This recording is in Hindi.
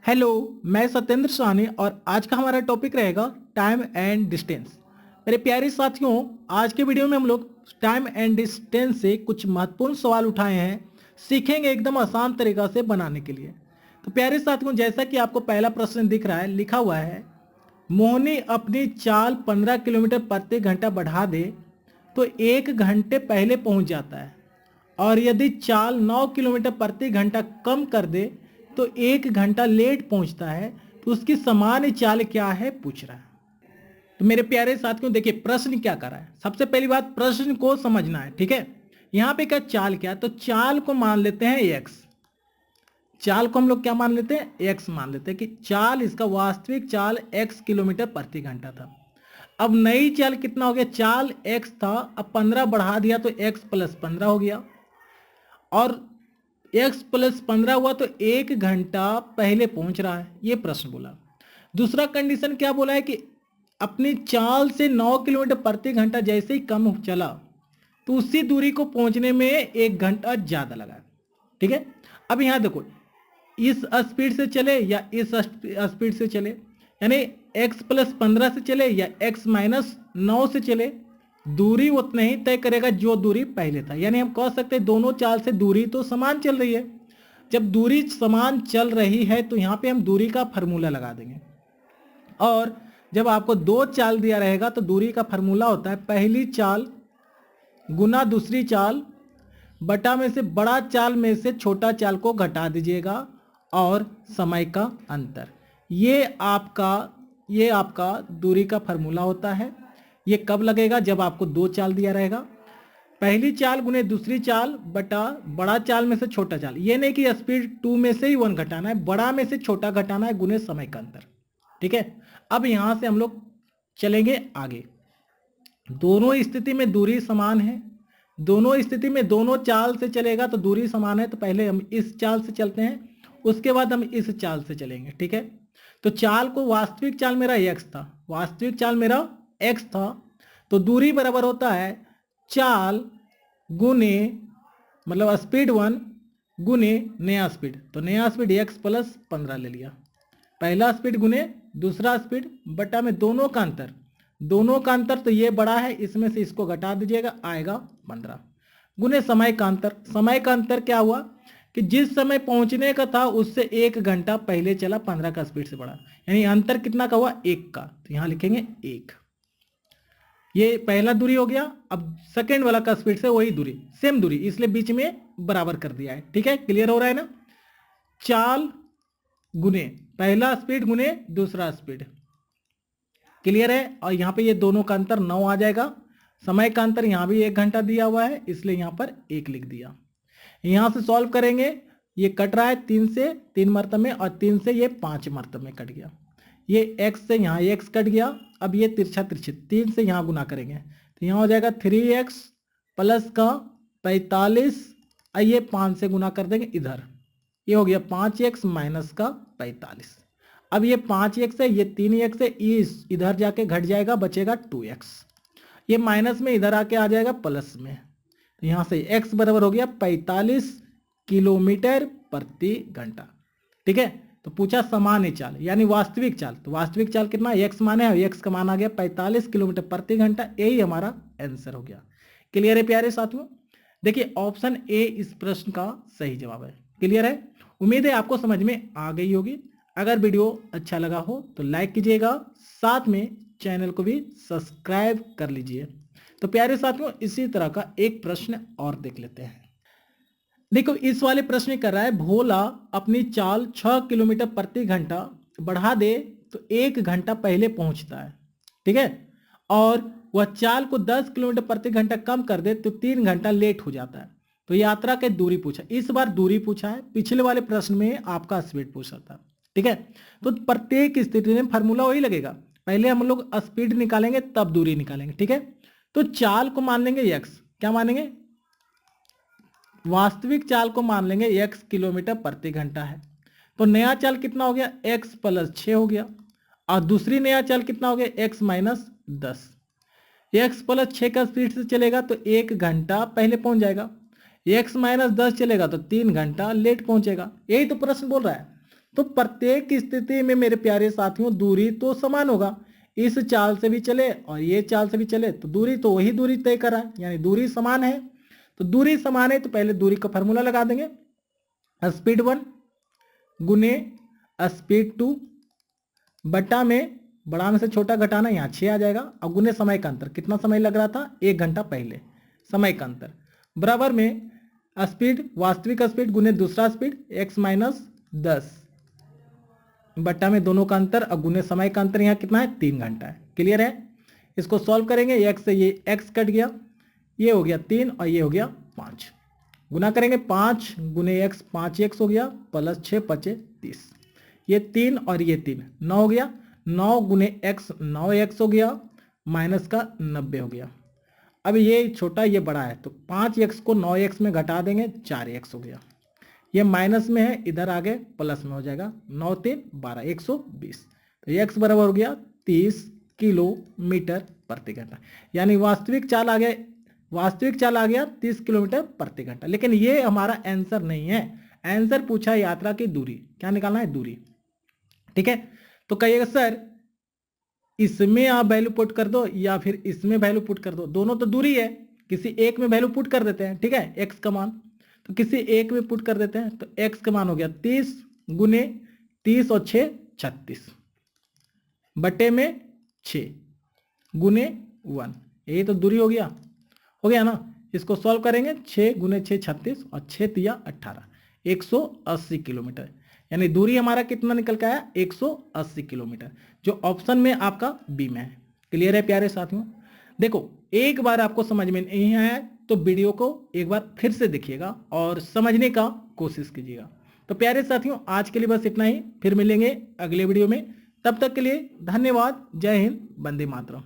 हेलो, मैं सत्येंद्र साहनी और आज का हमारा टॉपिक रहेगा टाइम एंड डिस्टेंस। मेरे प्यारे साथियों, आज के वीडियो में हम लोग टाइम एंड डिस्टेंस से कुछ महत्वपूर्ण सवाल उठाए हैं, सीखेंगे एकदम आसान तरीका से बनाने के लिए। तो प्यारे साथियों, जैसा कि आपको पहला प्रश्न दिख रहा है, लिखा हुआ है मोहिनी अपनी चाल 15 किलोमीटर प्रति घंटा बढ़ा दे तो 1 घंटे पहले पहुंच जाता है, और यदि चाल 9 किलोमीटर प्रति घंटा कम कर दे तो 1 घंटा लेट पहुंचता है। तो उसकी सामान्य चाल क्या है, पूछ रहा है। तो मेरे प्यारे साथियों, देखिए प्रश्न क्या कर रहा है। सबसे पहली बात, प्रश्न को समझना है, ठीक है। यहां पे क्या चाल क्या है, तो चाल को मान लेते हैं एक्स। चाल को हम लोग क्या मान लेते हैं, एक्स मान लेते हैं कि चाल, इसका वास्तविक चाल x किलोमीटर प्रति घंटा था। अब नई चाल कितना हो गया, चाल x था, अब 15 बढ़ा दिया तो x प्लस 15 हो गया, और x प्लस 15 हुआ तो 1 घंटा पहले पहुंच रहा है, ये प्रश्न बोला। दूसरा कंडीशन क्या बोला है कि अपनी चाल से 9 किलोमीटर प्रति घंटा जैसे ही कम चला तो उसी दूरी को पहुंचने में 1 घंटा ज्यादा लगा, ठीक है। अब यहां देखो, इस स्पीड से चले या इस स्पीड से चले, यानी x प्लस 15 से चले या x माइनस 9 से चले, दूरी उतना ही तय करेगा जो दूरी पहले था। यानी हम कह सकते हैं दोनों चाल से दूरी तो समान चल रही है। जब दूरी समान चल रही है तो यहाँ पे हम दूरी का फार्मूला लगा देंगे, और जब आपको दो चाल दिया रहेगा तो दूरी का फार्मूला होता है पहली चाल गुना दूसरी चाल बटा में से बड़ा चाल में से छोटा चाल को घटा दीजिएगा, और समय का अंतर। ये आपका दूरी का फार्मूला होता है। ये कब लगेगा, जब आपको दो चाल दिया रहेगा। पहली चाल गुने दूसरी चाल बटा बड़ा चाल में से छोटा चाल। ये नहीं कि स्पीड 2 में से ही 1 घटाना है, बड़ा में से छोटा घटाना है, गुने समय का अंतर, ठीक है। अब यहां से हम लोग चलेंगे आगे। दोनों स्थिति में दूरी समान है, दोनों स्थिति में दोनों चाल से चलेगा तो दूरी समान है। तो पहले हम इस चाल से चलते हैं, उसके बाद हम इस चाल से चलेंगे, ठीक है। तो चाल को, वास्तविक चाल मेरा x था, वास्तविक चाल मेरा x था, तो दूरी बराबर होता है चाल गुने, मतलब स्पीड 1 गुने नया स्पीड। तो नया स्पीड x प्लस 15 ले लिया, पहला स्पीड गुने दूसरा स्पीड बटा में दोनों का अंतर, दोनों का अंतर तो ये बड़ा है, इसमें से इसको घटा दीजिएगा, आएगा 15, गुने समय का अंतर। समय का अंतर क्या हुआ कि जिस समय पहुंचने का था उससे 1 घंटा पहले चला, 15 का स्पीड से बढ़ा, यानी अंतर कितना का हुआ, 1 का। तो यहां लिखेंगे 1। ये पहला दूरी हो गया। अब सेकेंड वाला का स्पीड से वही दूरी, सेम दूरी, इसलिए बीच में बराबर कर दिया है, ठीक है। क्लियर हो रहा है ना। चाल गुने पहला स्पीड गुने दूसरा स्पीड, क्लियर है। और यहाँ पे ये दोनों का अंतर 9 आ जाएगा। समय का अंतर यहाँ भी 1 घंटा दिया हुआ है, इसलिए यहाँ पर 1 लिख दिया। यहाँ से सॉल्व करेंगे, ये कट रहा है 3 से 3 मरतबे में, और 3 से ये 5 मरतबे में कट गया। ये x से यहाँ x कट गया। अब ये तिरछा तिरछे 3 से यहाँ गुना करेंगे तो यहाँ हो जाएगा 3x प्लस का 45, और ये 5 से गुना कर देंगे इधर, ये हो गया 5x माइनस का 45। अब ये 5x है, ये 3x है, इस इधर जाके घट जाएगा, बचेगा 2x। ये माइनस में इधर आके आ जाएगा प्लस में, तो यहाँ से x बराबर हो गया 45 किलोमीटर प्रति घंटा, ठीक है। तो पूछा सामान्य चाल यानी वास्तविक चाल, तो वास्तविक चाल कितना, x माने है, x का मान आ गया 45 किलोमीटर प्रति घंटा। यही हमारा आंसर हो गया। क्लियर है प्यारे साथियों। देखिए ऑप्शन ए इस प्रश्न का सही जवाब है। क्लियर है, उम्मीद है आपको समझ में आ गई होगी। अगर वीडियो अच्छा लगा हो तो लाइक कीजिएगा, साथ में चैनल को भी सब्सक्राइब कर लीजिए। तो प्यारे साथियों, इसी तरह का एक प्रश्न और देख लेते हैं। देखो इस वाले प्रश्न में कर रहा है, भोला अपनी चाल 6 किलोमीटर प्रति घंटा बढ़ा दे तो 1 घंटा पहले पहुंचता है, ठीक है। और वह चाल को 10 किलोमीटर प्रति घंटा कम कर दे तो 3 घंटा लेट हो जाता है। तो यात्रा की दूरी पूछा, इस बार दूरी पूछा है, पिछले वाले प्रश्न में आपका स्पीड पूछा था, ठीक है। तो प्रत्येक स्थिति में फार्मूला वही लगेगा, पहले हम लोग स्पीड निकालेंगे तब दूरी निकालेंगे, ठीक है। तो चाल को मान लेंगे x, क्या मानेंगे, वास्तविक चाल को मान लेंगे x किलोमीटर प्रति घंटा है। तो नया चाल कितना हो गया, x प्लस 6 हो गया, और दूसरी नया चाल कितना हो गया, x माइनस 10। x प्लस 6 का स्पीड से चलेगा तो 1 घंटा पहले पहुंच जाएगा, x माइनस 10 चलेगा तो 3 घंटा लेट पहुंचेगा। यही तो प्रश्न बोल रहा है। तो प्रत्येक स्थिति में मेरे प्यारे साथियों दूरी तो समान होगा। इस चाल से भी चले और ये चाल से भी चले तो दूरी तो वही दूरी तय कर रहा है, यानी दूरी समान है। तो दूरी समान है तो पहले दूरी का फॉर्मूला लगा देंगे, स्पीड 1 गुने स्पीड 2 बटा में बड़ा में से छोटा घटाना, यहाँ 6 आ जाएगा, और गुने समय का अंतर, कितना समय लग रहा था 1 घंटा पहले, समय का अंतर बराबर में स्पीड वास्तविक स्पीड गुने दूसरा स्पीड x माइनस 10 बट्टा में दोनों का अंतर और गुने समय का अंतर, यहाँ कितना है 3 घंटा है। क्लियर है? इसको सॉल्व करेंगे, x से ये x कट गया, ये हो गया 3 और ये हो गया 5, गुना करेंगे 5 गुने x 5x हो गया प्लस 6 5 30, ये 3 और ये 3 9 हो गया, 9 गुने x 9x हो गया माइनस का 90 हो गया। अब ये छोटा ये बड़ा है तो 5x को 9x में घटा देंगे 4x हो गया, ये माइनस में है इधर आगे प्लस में हो जाएगा, 9 3 12 120, तो x बराबर हो गया 30 किलोमीटर प्रति घंटा, यानी वास्तविक चाल आ गया 30 किलोमीटर प्रति घंटा। लेकिन ये हमारा आंसर नहीं है, आंसर पूछा है यात्रा की दूरी, क्या निकालना है दूरी। ठीक है, तो कहिएगा सर इसमें आप वैल्यू पुट कर दो या फिर इसमें वैल्यू पुट कर दो, दोनों तो दूरी है, किसी एक में वैल्यू पुट कर देते हैं। ठीक है, x का मान तो किसी एक में पुट कर देते हैं, तो x का मान हो गया 30 गुने 30 और 6 36 बटे में 6 गुने 1, यही तो दूरी हो गया ना। इसको सॉल्व करेंगे, 6 गुने 6 36 और 6 तिया 18 180 किलोमीटर, यानी दूरी हमारा कितना निकल के आया 180 किलोमीटर, जो ऑप्शन में आपका बी में है। क्लियर है प्यारे साथियों? देखो एक बार आपको समझ में नहीं आया तो वीडियो को एक बार फिर से देखिएगा और समझने का कोशिश कीजिएगा। तो प्यारे साथियों आज के लिए बस इतना ही, फिर मिलेंगे अगले वीडियो में, तब तक के लिए धन्यवाद। जय हिंद, वंदे मातरम।